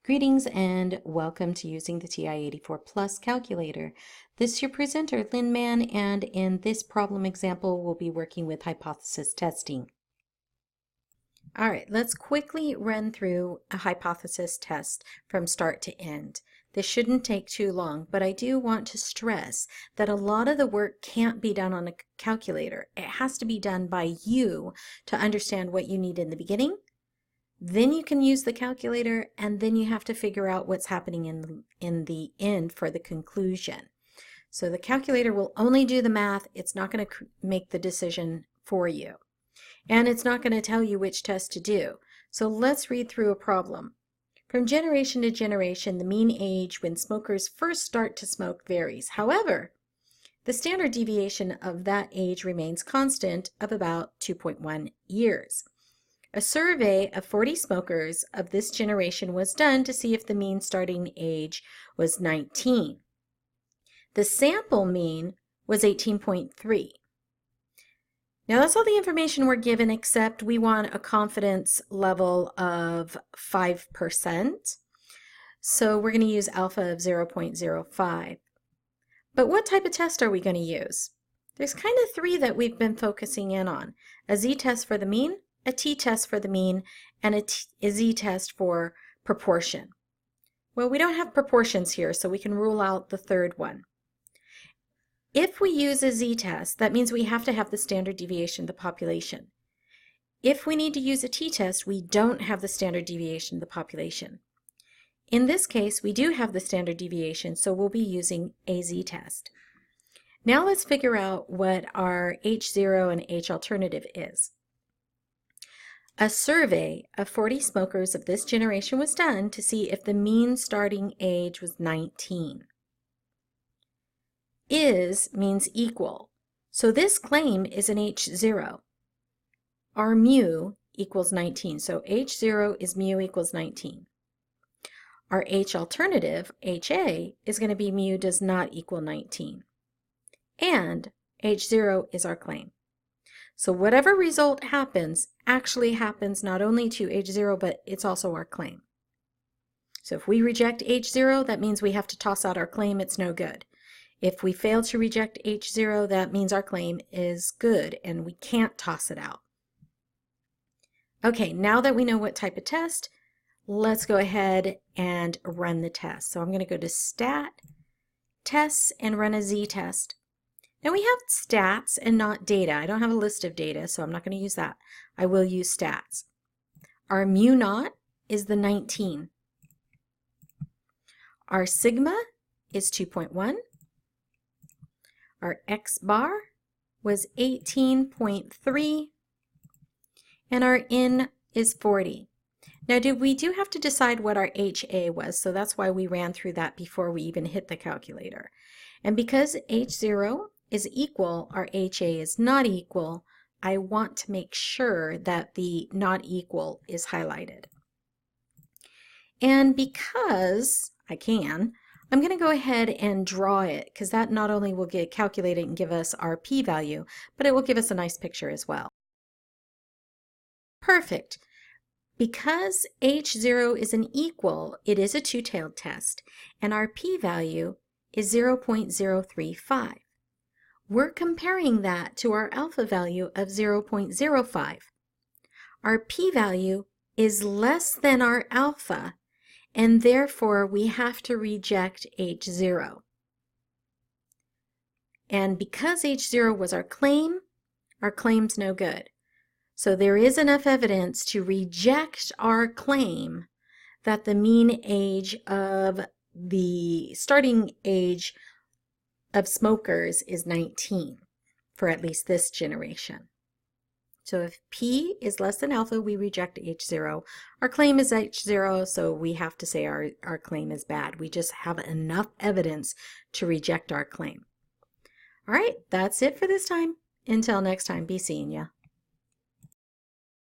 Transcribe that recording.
Greetings and welcome to using the TI-84 Plus calculator. This is your presenter, Lynn Mann, and in this problem example, we'll be working with hypothesis testing. All right, let's quickly run through a hypothesis test from start to end. This shouldn't take too long, but I do want to stress that a lot of the work can't be done on a calculator. It has to be done by you to understand what you need in the beginning. Then you can use the calculator, and then you have to figure out what's happening in the end for the conclusion. So the calculator will only do the math. It's not going to make the decision for you. And it's not going to tell you which test to do. So let's read through a problem. From generation to generation, the mean age when smokers first start to smoke varies. However, the standard deviation of that age remains constant of about 2.1 years. A survey of 40 smokers of this generation was done to see if the mean starting age was 19. The sample mean was 18.3. Now that's all the information we're given, except we want a confidence level of 5%. So we're going to use alpha of 0.05. But what type of test are we going to use? There's kind of three that we've been focusing in on. A z-test for the mean, a t-test for the mean, and a z-test for proportion. Well, we don't have proportions here, so we can rule out the third one. If we use a z-test, that means we have to have the standard deviation of the population. If we need to use a t-test, we don't have the standard deviation of the population. In this case, we do have the standard deviation, so we'll be using a z-test. Now let's figure out what our H0 and H alternative is. A survey of 40 smokers of this generation was done to see if the mean starting age was 19. Is means equal, so this claim is an H0. Our mu equals 19, so H0 is mu equals 19. Our H alternative, HA, is going to be mu does not equal 19. And H0 is our claim. So whatever result happens actually happens not only to H0, but it's also our claim. So if we reject H0, that means we have to toss out our claim. It's no good. If we fail to reject H0, that means our claim is good and we can't toss it out. Okay, now that we know what type of test, let's go ahead and run the test. So I'm going to go to Stat, Tests, and run a z-test. Now we have stats and not data. I don't have a list of data, so I'm not going to use that. I will use stats. Our mu naught is the 19. Our sigma is 2.1. Our x bar was 18.3. And our n is 40. Now we do have to decide what our HA was, so that's why we ran through that before we even hit the calculator. And because H0 is equal, our HA is not equal, I want to make sure that the not equal is highlighted. And because I can, I'm going to go ahead and draw it, because that not only will get calculated and give us our p-value, but it will give us a nice picture as well. Perfect. Because H0 is an equal, it is a two-tailed test, and our p-value is 0.035. We're comparing that to our alpha value of 0.05. Our p-value is less than our alpha, and therefore we have to reject H0. And because H0 was our claim's no good. So there is enough evidence to reject our claim that the mean age of the starting age of smokers is 19 for at least this generation. So if P is less than alpha, we reject H0. Our claim is H0, so we have to say our claim is bad. We just have enough evidence to reject our claim. All right, that's it for this time. Until next time, be seeing ya.